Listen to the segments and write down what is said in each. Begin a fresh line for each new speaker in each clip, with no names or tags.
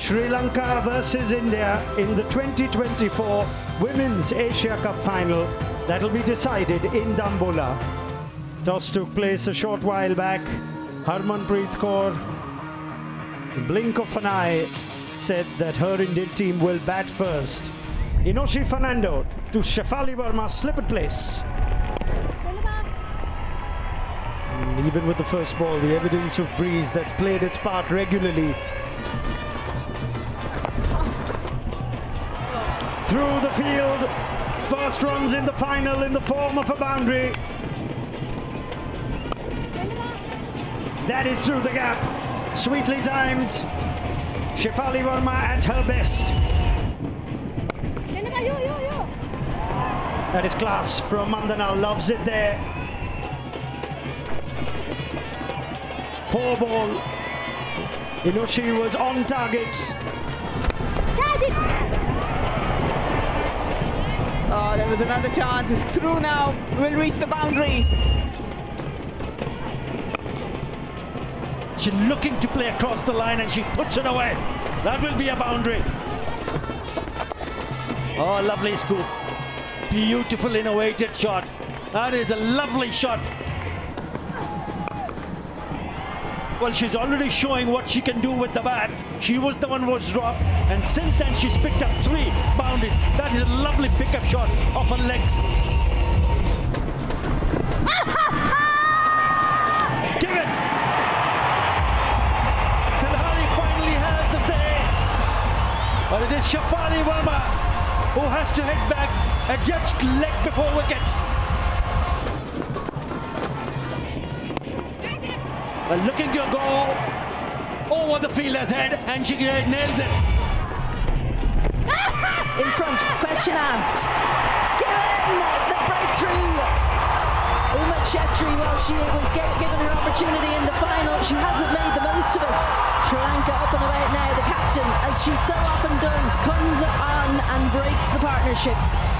Sri Lanka versus India in the 2024 Women's Asia Cup final that will be decided in Dambola. Toss took place a short while back. Harmanpreet Kaur, the blink of an eye, said that her Indian team will bat first. Inoshi Fernando to Shefali Verma's slippered place. And even with the first ball, the evidence of breeze that's played its part regularly. Through the field, first runs in the final in the form of a boundary. That is through the gap, sweetly timed. Shefali Verma at her best. That is class from Mandana, loves it there. Poor ball. Inoshi was on target.
Oh, there was another chance. It's through now. Will reach the boundary.
She's looking to play across the line and she puts it away. That will be a boundary. Oh, lovely scoop. Beautiful innovated shot. That is a lovely shot. Well, she's already showing what she can do with the bat. She was the one who was dropped, and since then she's picked up 3 boundaries. That is a lovely pickup shot off her legs. Give it! Tilhari finally has the say. But it is Shefali Verma who has to head back, adjust leg before wicket. Looking to go over the fielder's head, and she nails it.
In front, question asked. Given the breakthrough. Uma Chetri, well, she was given her opportunity in the final. She hasn't made the most of it. Sri Lanka up and about now. The captain, as she so often does, comes on and breaks the partnership.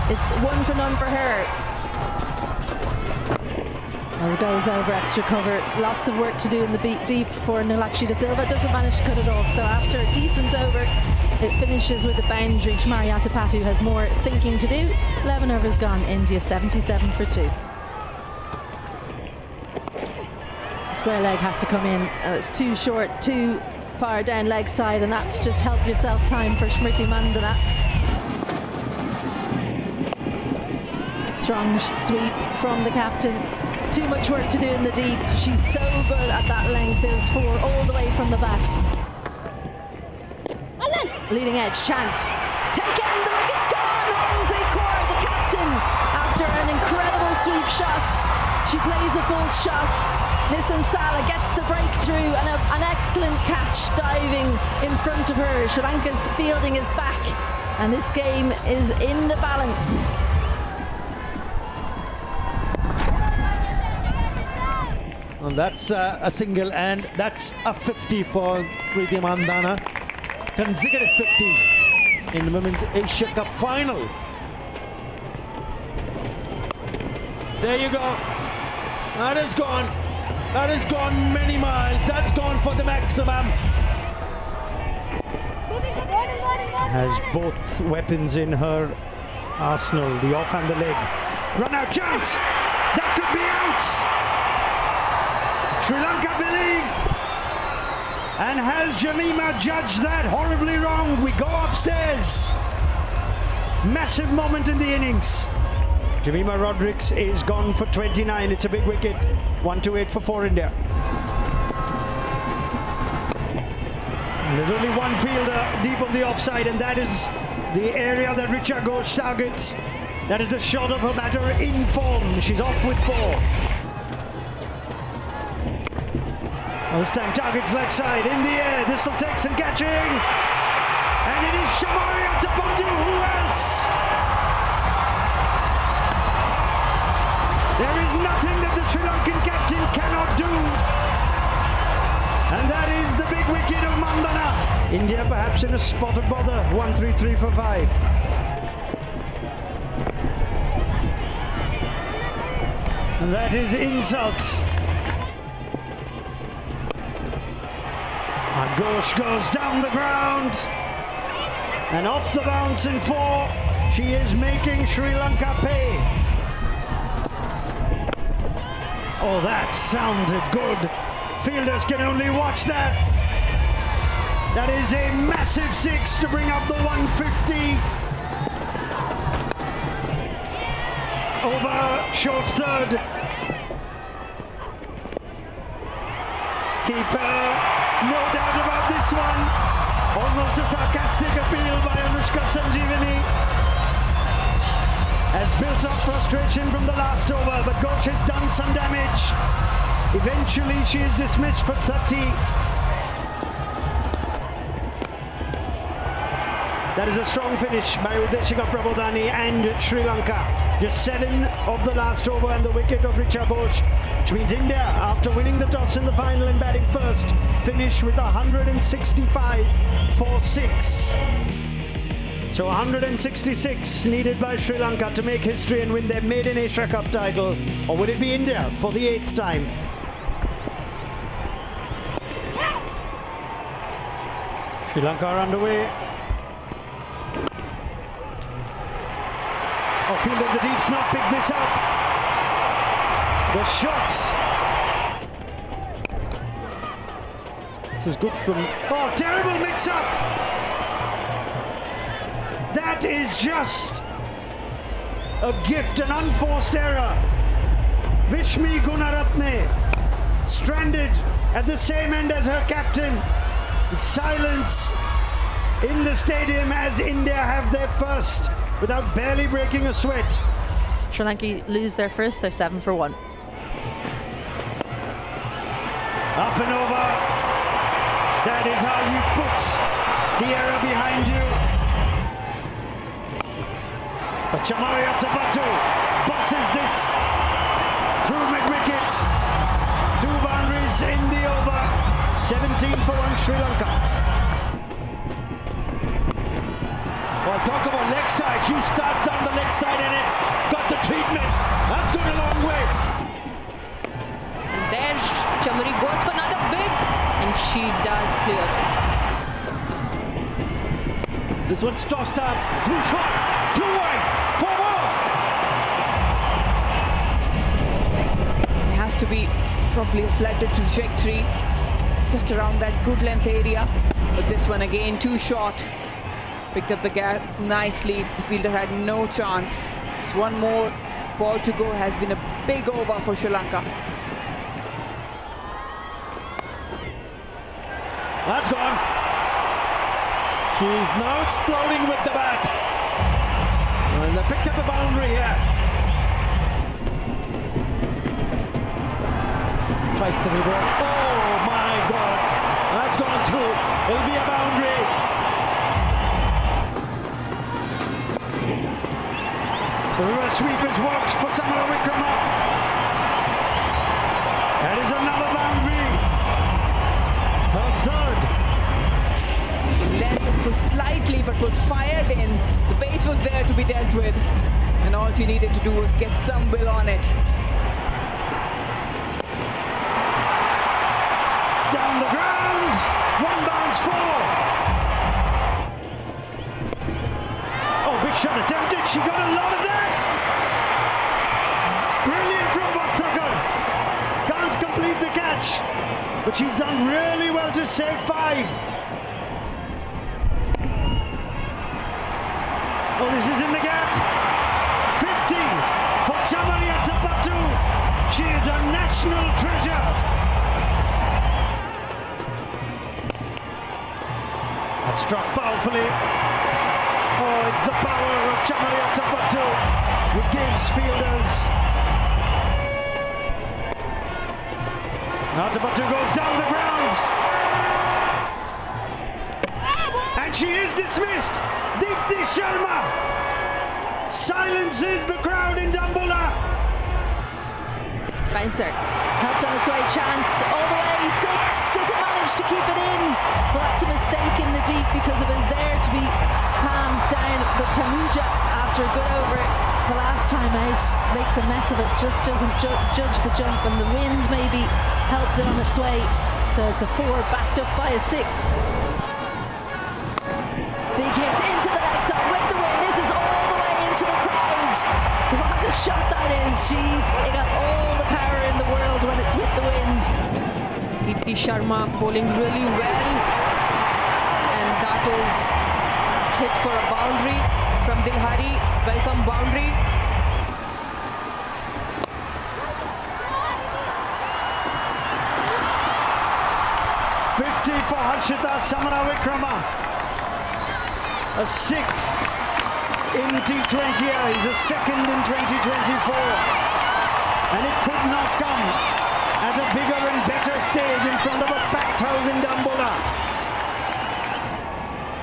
It's 1 for none for her. Well, goes over extra cover. Lots of work to do in the deep for Nilakshi De Silva. Doesn't manage to cut it off. So after a decent over, it finishes with a boundary. Chamari Atapattu has more thinking to do. 11 overs gone. India 77 for 2. Square leg had to come in. It's too short, too far down leg side, and that's just help yourself time for Smriti Mandana. Strong sweep from the captain. Too much work to do in the deep. She's so good at that length. There's 4 all the way from the bat. Leading edge chance. Taken, the wicket's gone. Harmanpreet Kaur, the captain, after an incredible sweep shot. She plays a false shot. Nissan Sala gets the breakthrough and an excellent catch diving in front of her. Sri Lanka's fielding is back and this game is in the balance.
Well, that's a single, and that's a 50 for Smriti Mandana. Consecutive 50s in the Women's Asia Cup final. There you go. That is gone. That has gone many miles. That's gone for the maximum. Has both weapons in her arsenal, the off and the leg. Run out chance. That could be out. Sri Lanka believe, and has Jamima judged that horribly wrong? We go upstairs. Massive moment in the innings. Jamima Rodrigues is gone for 29. It's a big wicket. 1-8 for India. There's only one fielder deep on the offside, and that is the area that Richa Ghosh targets. That is the shot of her batter in form. She's off with 4. This time targets leg side, in the air, this will take some catching. And it is Chamari Atapattu, who else? There is nothing that the Sri Lankan captain cannot do. And that is the big wicket of Mandana. India perhaps in a spot of bother, 1-3 for 5. And that is insults. Ghosh goes down the ground and off the bounce in 4. She is making Sri Lanka pay. Oh, that sounded good. Fielders can only watch that. That is a massive 6 to bring up the 150. Over short third. Keeper, no doubt about this one. Almost a sarcastic appeal by Anushka Sanjeevani. Has built up frustration from the last over, but Ghosh has done some damage. Eventually she is dismissed for 30. That is a strong finish by Udeshika Prabodhani and Sri Lanka. Just 7 of the last over and the wicket of Richa Ghosh, which means India, after winning the toss in the final and batting first, finish with 165 for 6. So 166 needed by Sri Lanka to make history and win their maiden Asia Cup title. Or would it be India for the 8th time? Sri Lanka are underway. Oh, fielder the deep snap picked this up. The shots. This is good from... Oh, terrible mix-up. That is just a gift, an unforced error. Vishmi Gunaratne stranded at the same end as her captain. Silence in the stadium as India have their first without barely breaking a sweat.
Sri Lanka lose their first, they're 7 for 1.
Up and over. That is how you put the error behind you. But Chamaria Tapatu bosses this through mid-wicket. 2 boundaries in the over. 17 for 1 Sri Lanka.
Well, talk about leg side. She starts down the leg side and it got the treatment. That's going a long way.
And there Chamari goes for another big, and she does clear it.
This one's tossed up. 2 short, 2 wide, 4 more.
It has to be probably a flatted trajectory, just around that good length area. But this one again, too short. Picked up the gap nicely. The fielder had no chance. Just 1 more ball to go. Has been a big over for Sri Lanka.
That's gone. She's now exploding with the bat. And they picked up a boundary here. Tries to reverse. Oh my God. That's gone through. It'll be a boundary.
The reverse sweep has worked for Samara Wickrama. That is another boundary. Her third.
Length was slightly, but was fired in. The base was there to be dealt with. And all she needed to do was get some will on it.
Down the ground. 1 bounce 4. Oh, big shot attempted. She got a lot of that. Brilliant from Vastraka. Can't complete the catch, but she's done really well to save 5. Oh, this is in the gap. 50 for Chamaria Tapatu. She is a national treasure. That struck powerfully. Oh, it's the power of Chamaria Tapatu who gives fielders. Now Tapatu goes down the ground. And she is dismissed. Deepti Sharma silences the crowd in Dambola.
Bouncer helped on its way, chance all the way, 6, does it manage to keep it in? Well, that's a mistake in the deep because it was there to be palmed down, but Tamuja, after a good over the last time out, makes a mess of it, just doesn't judge the jump, and the wind maybe helped it on its way. So it's a 4 backed up by a 6. Big hit into the leg side with the win. This is all the way into the crowd. What a shot that is. She's got all the power in the world when it's with the wind.
Deepti Sharma bowling really well, and that is hit for a boundary from Dilhari. Welcome boundary.
For Harshita Samaravikrama, a 6th in T20Is, a 2nd in 2024, and it could not come at a bigger and better stage in front of a packed house in Dambola.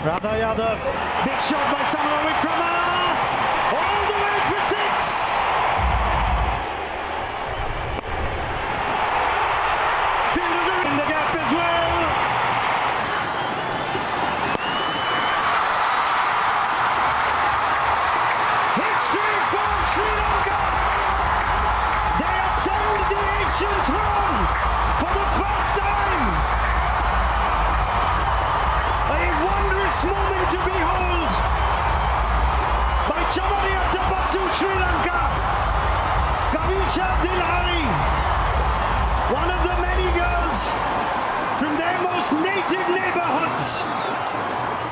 Radha Yadav, big shot by Samaravikrama, all the way for 6. Fielders are in the gap as well. Sri Lanka, they ascend the Asian throne for the first time. A wondrous moment to behold by Chamaria Tapattu Sri Lanka, Kavisha Dilhari, one of the many girls from their most native neighborhoods.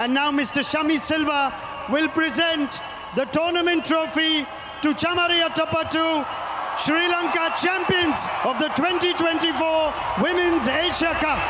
And now Mr. Shami Silva will present the tournament trophy to Chamaria Tapattu, Sri Lanka champions of the 2024 Women's Asia Cup.